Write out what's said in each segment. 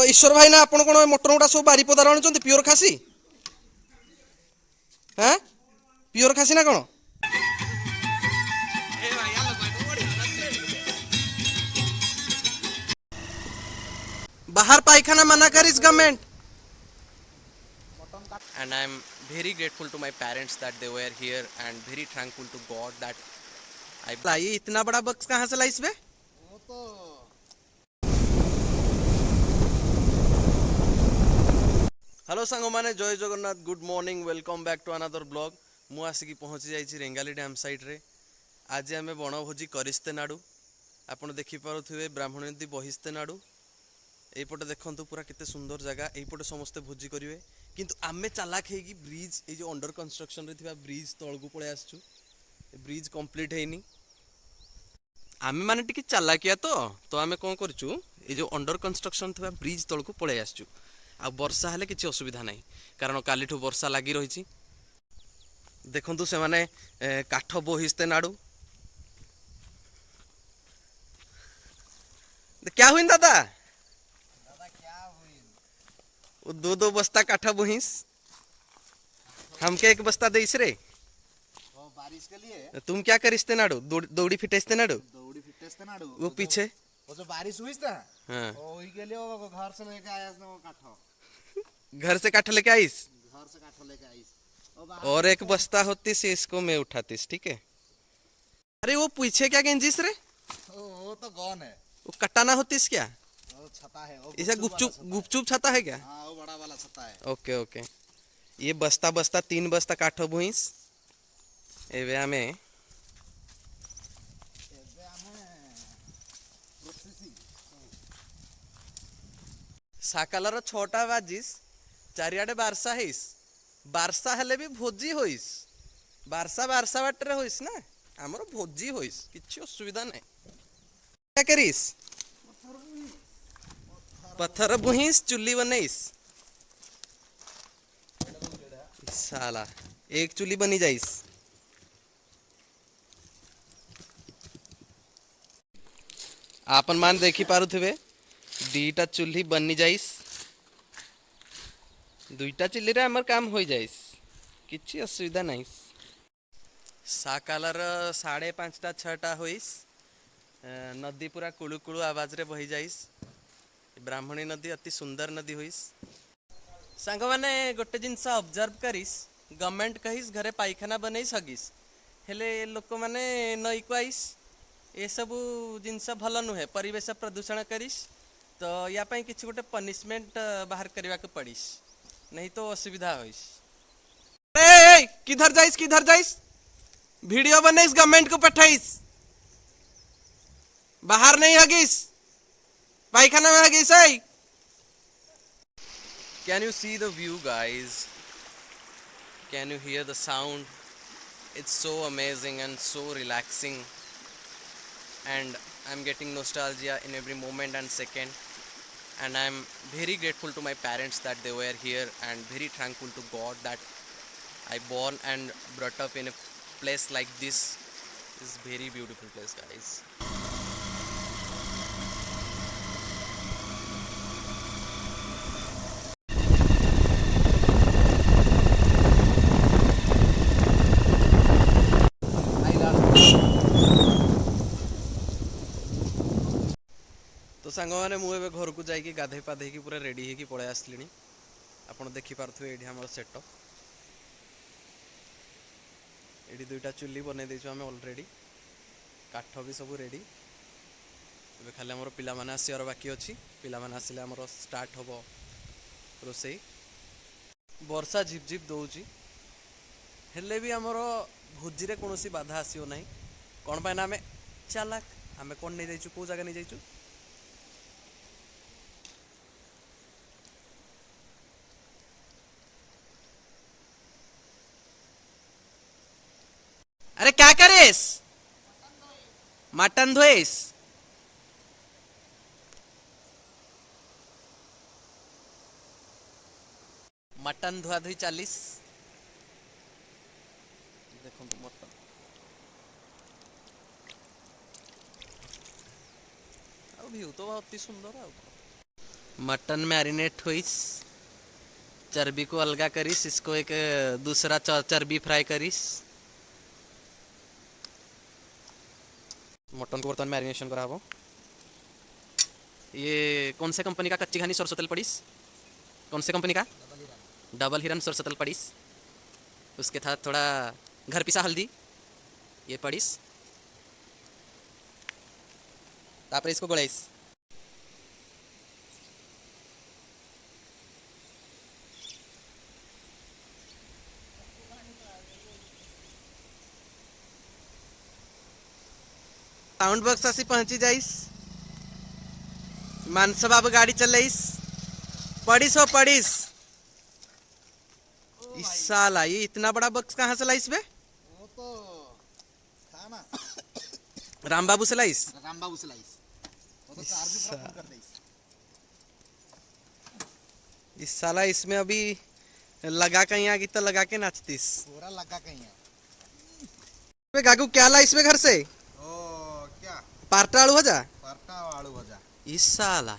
ईश्वर भाई ना आपण कोन मटन गुडा सब बारीपदार आणुचंती प्योर खासी हैं प्योर खासी ना कोन बाहर पायखाना मना करिस government and I am very grateful to my parents that they were here and very thankful to God that I ये इतना बड़ा बक्स कहाँ से लाई इसमें वो तो हेलो सांगो माने जय Jagannath good morning welcome back to another blog मु आसिकी पहुंची जाइछि रेंगाली डैम साइड रे आज आमे बनभोजी करिस्ते नाडू आपण देखि पारुथिबे ब्राह्मणी नदी बहिस्ते नाडू एपटे देखंतु पूरा केते सुंदर जगह एपटे समस्ते भोजी करिवे किंतु आमे चालाक हेगी ब्रिज ए जो अंडर कंस्ट्रक्शन रे थिबा ब्रिज तळगु पळे आछू ब्रिज कंप्लीट हेनी आमे माने टिके चालाकिया तो आमे कोन करचू ए जो अंडर कंस्ट्रक्शन थिबा ब्रिज तळगु पळे आछू आ वर्षा हेले किछि असुविधा नाही कारण कालीठू वर्षा लागि रहिछि देखंतु से माने काठ बोहिस्ते नाडू क्या हुइन दादा वो दो बस्ता काठा बोहिस हमके एक बस्ता देइस रे बारिश के लिए तुम क्या करिस्ते नाडू दौड़ी फिटेस्ते नाडू वो पीछे वो जो बारिश हुई था हाँ वही के लिए वो घर से लेके आया वो काठ घर से काठ लेके आईस घर से काठ लेके आईस और एक बस्ता होती से इसको मैं उठातीस ठीक है अरे वो पीछे क्या गेंजिस रे वो तो गौन है वो कटाना होतीस क्या छता है वो ऐसा गुपचुप छता है क्या हाँ वो बड़ा वाला छता है ओके ओके ये बस्ता बस्ता 3 बस्ता काठ भुइस एबे हमें सकालर 6टा बाजिस चारियाडे बारसा हेइस बारसा हेले भी भोजी होइस बारसा बाटरे होइस ना हमर भोजी होइस किछि असुविधा नै क्या करिस पत्थर बुहिस चुल्ली बनईस साला एक चुल्ली बनी जाइस आपन मान देखी पारुथिबे दीटा चुल्ली बनी जाइस दुईटा चुल्ली रे हमर काम होई जाइस किछि असुविधा नाही साकालर 5:30 6टा होइस नदी पूरा कुळु कुळु आवाज रे बही जाइस ब्राह्मणी नदी अति सुंदर नदी होइस सांग माने गोटे जिनस ऑब्जर्व करिस गवर्नमेंट कहिस घरे पायखाना बनईस हगिस हेले लोक माने नई को आइस ए सब जिनस भल नुहे परिवेश प्रदूषण करिस तो या पई किछि गोटे पनिशमेंट बाहर करबा के पड़िस नहीं तो असुविधा होइस ए किधर जाइस वीडियो बनईस गवर्नमेंट को पठाइस बाहर नहीं हगिस पायखाना में हगिस है Can you see the view guys can you hear the sound it's so amazing and so relaxing and I'm getting nostalgia in every moment and second and I'm very grateful to my parents that they were here and very thankful to God that I born and brought up in a place like this is very beautiful place guys तो सांग मैंने मुझे घर को जाकि गाधे पाधे की पूरा ready होगी पलि आसली आपड़ देखिपे ये आम सेटअप ये दुईटा चुल्ली बनई देचु आम अलरेडी काठ भी सब रेडी ए खाली आम पिला माने आसियार बाकी अच्छी पिला माने आसिले आमर स्टार्ट हम रोसई वर्षा झिपझिप दौची हेले भी आमर भोजी रे कौन बाधा आसो ना कौन पाई ना आम चालाक आम कौन नहीं जाइचु कौ जगह नहीं जाइचु अरे क्या करेस मटन धोएस मटन धुआ धुई चलीस देखो मटन व्यू तो अति सुंदर मटन मैरिनेट हुईस, चर्बी को अलगा करीस, इसको एक दूसरा चर्बी फ्राई करीस। मटन को बर्तमान मैरिनेशन करा हबो। ये कौन से कंपनी का कच्ची घानी सरसों तेल पड़ीस? कौन से कंपनी का? डबल हिरन सरसों तेल पड़ीस। उसके साथ थोड़ा घर पिसा हल्दी ये पड़ीस, तापर इसको गोलाइस। साउंड बॉक्स आसी पहुंची जाइस, मानस बाबू गाड़ी चलाइस, पड़ीस हो पड़ीस। इस साला ये इतना बड़ा बॉक्स कहाँ से लाइस बे? वो तो था ना, राम बाबू से लाइस। राम बाबू से लाइस। वो तो कार भी पूरा फुल कर देइस। इस साला इसमें अभी लगा कहीं आगे तो लगा के नाचतीस। पूरा लगा कहीं है। बे गागू क्या ला इसमें घर से? ओ क्या? पार्टा आलू भजा। परटा आलू भजा। इस साला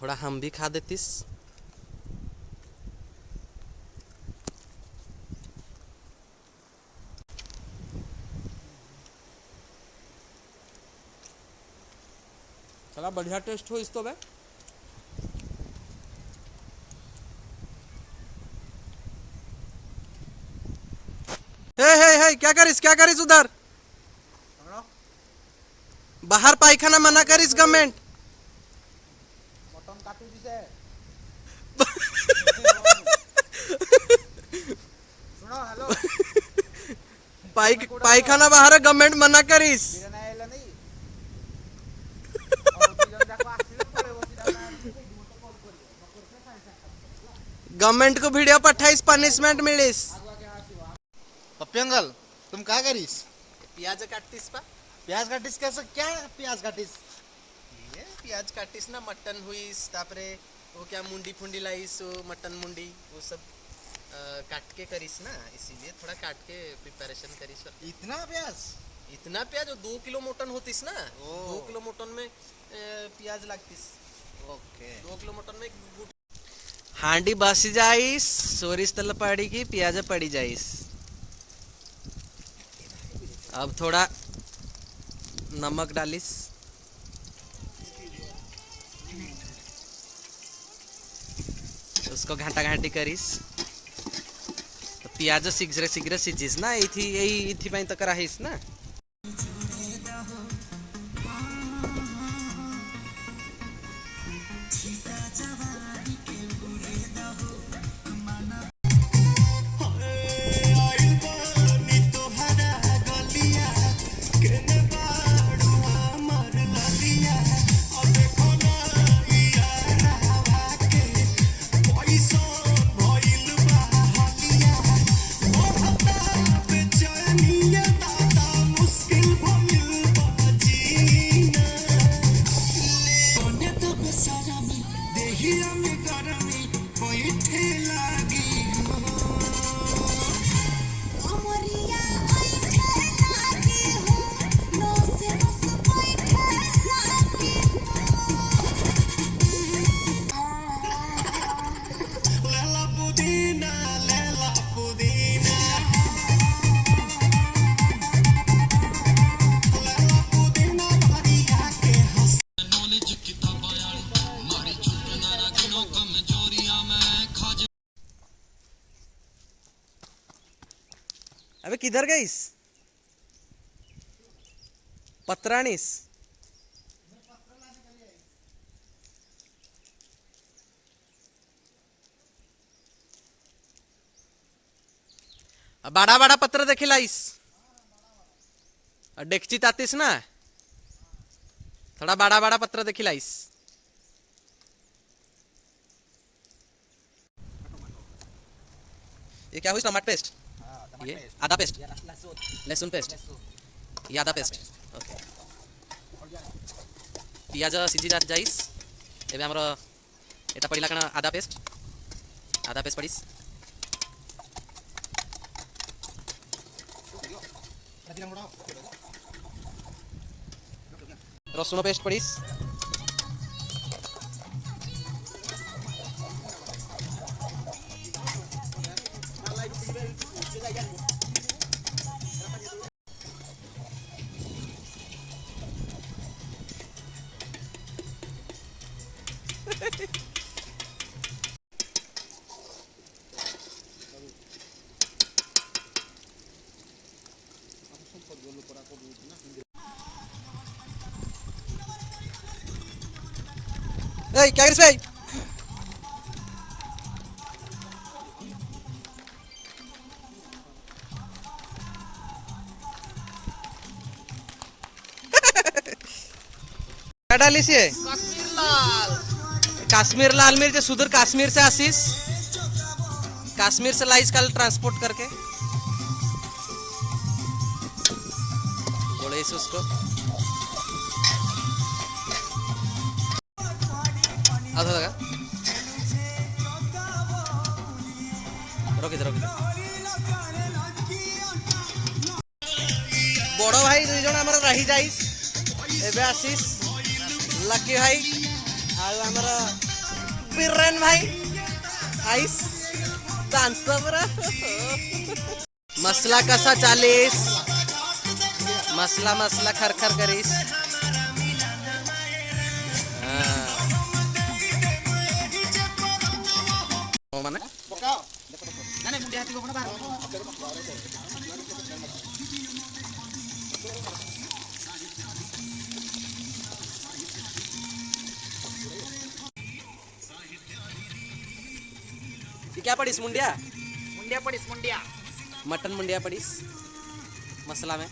थोड़ा हम भी खा देतीस। चला बढ़िया टेस्ट हो इस तो बे। हे क्या करिस उधर? बाहर पायखाना मना करिस गवर्नमेंट। मटन काटू दिसे। सुनो हेलो। पायखाना बाहर गवर्नमेंट मना करिस। बिरना आइला नहीं। और बिरन जाको आसिले पळे बसिदा ना कॉल करियो। गवर्नमेंट को वीडियो पठाइस पनिशमेंट मिलिस। पप्पी तुम क्या करिस? प्याज काटतीस पा। प्याज काटिस कैसे? क्या प्याज काटिस? ये प्याज काटिस ना, मटन हुईस, तापरे वो क्या मुंडी फुंडी लाइस, वो मटन मुंडी वो सब काट के करिस ना, इसीलिए थोड़ा काट के प्रिपरेशन करिस। इतना प्याज? इतना प्याज 2 किलो मटन होतीस ना, 2 ओ। किलो मटन में प्याज लागतीस। ओके। 2 किलो मटन में हांडी बसी जाइस, सोरिस तेल पड़ी की प्याज पड़ी जाइस। अब थोड़ा नमक डालिस, उसको घाटा घाटी करिस तो प्याज शीघ्र शीघ्र सिझिस ना, इथि तो कराहिस ना। अबे किधर गईस? पत्रानीस। बड़ा बड़ा पत्र देखिलाइस, डेक्ची तातीस ना, थोड़ा बड़ा बड़ा पत्र देखिलाइस। ये क्या हुई? टमाटर पेस्ट, ये आदा पेस्ट, लहसुन पेस्ट, ये आदा पेस्ट। ओके, पियाज सीझी जाइस। एबे हमर एटा पड़िला कना आदा पेस्ट पड़िस, रसुन पेस्ट पड़िस, ए क्या करिस भाई? क्या डाली से? कश्मीर लाल। काश्मीर लाल मिर्च सुधर कश्मीर से आशीष कश्मीर से लाइस कल ट्रांसपोर्ट करके बोले इस उसको आधा लगा रखी रखी बड़ भाई दुई जन आमर रही जाइस एबे आशीष लकी भाई आउ आमर बीरेन भाई आइस डांस पूरा मसला कसा 40 मसला मसला खरखर करिस माने पकाओ ना नहीं मुंडे हाथी को बना बाहर क्या पड़ीस मुंडिया मुंडिया पड़ीस मुंडिया मटन मुंडिया पड़ीस मसला में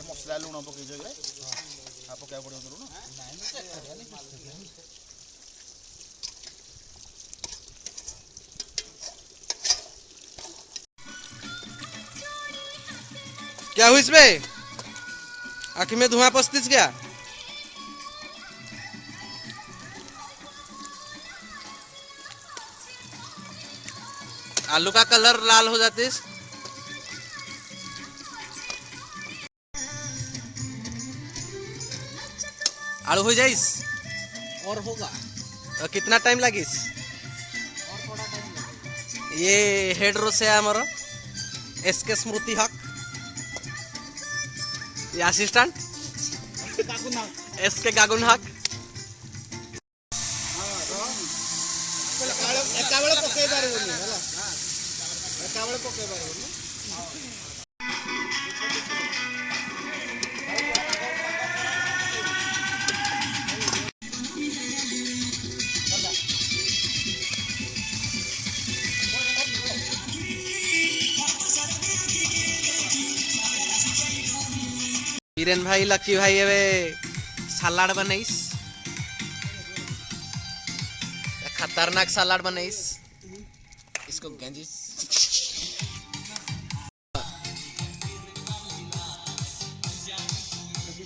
मसला लुण पकई जो आप पकाया पड़ो लुण क्या हुई इसमें आँख में धुआं पसतीस क्या आलू का कलर लाल हो जातीस आलू हो जाइस और होगा और कितना टाइम लगिस और थोड़ा टाइम लगेगा ये हेड रो से आमर एसके स्मृति हक ये असिस्टेंट काकू ना एसके गागुन हक एकाबेले पकई पारिबोनी होला एकाबेले पकई पारिबोनी बीरेन भाई लकी भाई एवे सलाड बनाइस खतरनाक सलाड बनाइस इसको गंजिस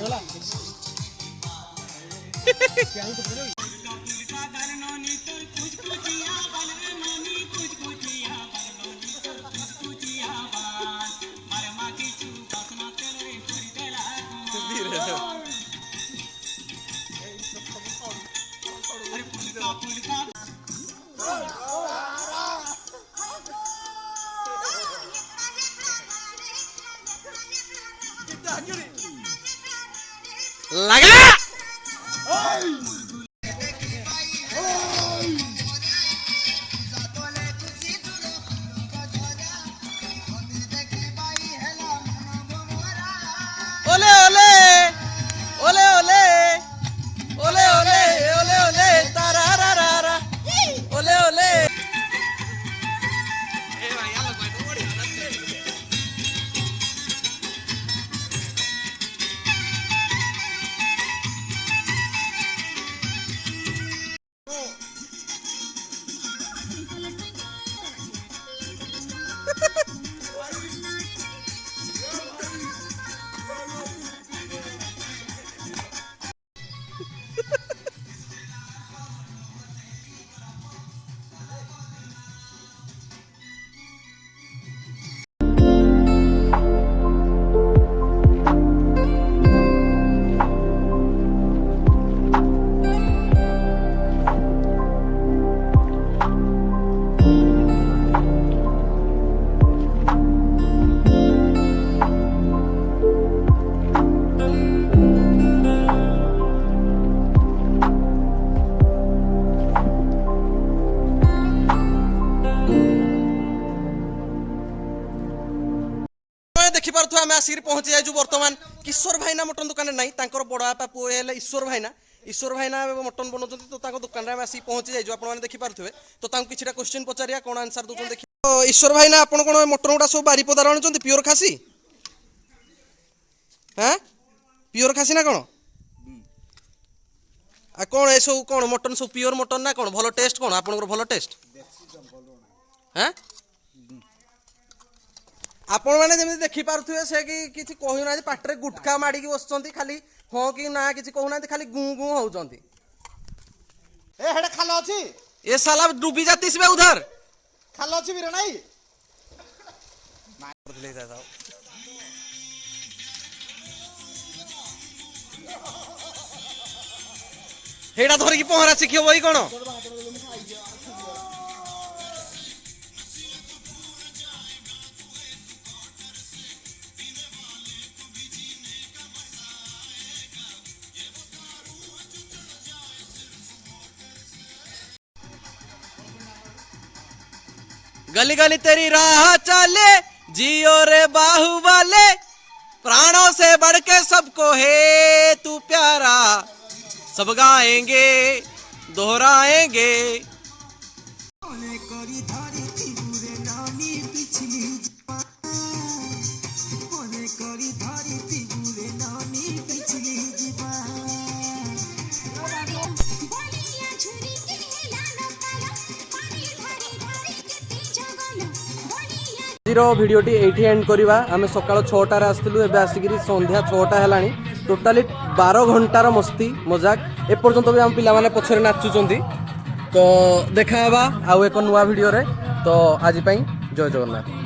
होला क्या ही तो बोलो लगा आसिक पहुंची जाइछु वर्तमान किशोर भाईना मटन दुकान नहीं तांकर बड़ आपा पुओ हेले ईश्वर भाईना मटन बनाउछन्ति तो तांको दुकान रे आसी पहुंची जाइछु आपण माने देखि पारुथबे तो तांको किछटा क्वेश्चन पचारिया कोन आंसर दोछन देखि तो ईश्वर भाईना आपण कोन मटन गुडा सब बारीपदार आणुछन्ति प्योर खासी हैं प्योर खासी ना कोन आ कोन ए सब कोन मटन सब प्योर मटन ना कोन भलो टेस्ट कोन आपनकर भलो टेस्ट हैं आपण माने जेमि देखि पारुथबे से कि किछि कहू ना पाटरे गुटखा माडी की बसचंती खाली हाँ कि ना किछि कहू ना खाली गु गु होउचंती ए हेडे खाल अछि ए साला डूबी जातीस बे उधर खाल अछि बिरे नाही ले जाओ हेडा धर की पहरा सिखियो बई कोन गली गली तेरी राह चले जियो रे बाहुबले प्राणों से बढ़ के सबको है तू प्यारा सब गाएंगे दोहराएंगे भिडियोटी एठी एंड करवा आम सकाल 6टार आसलु एबे आसिक संध्या 6टा हेलानी टोटाली 12 घंटार मस्ती मजाक एपर्यंत भी आम पिला माने पछरे नाचुचंती तो देखा आउ एक नुआ भिडियो रे तो आज जय जगन्नाथ।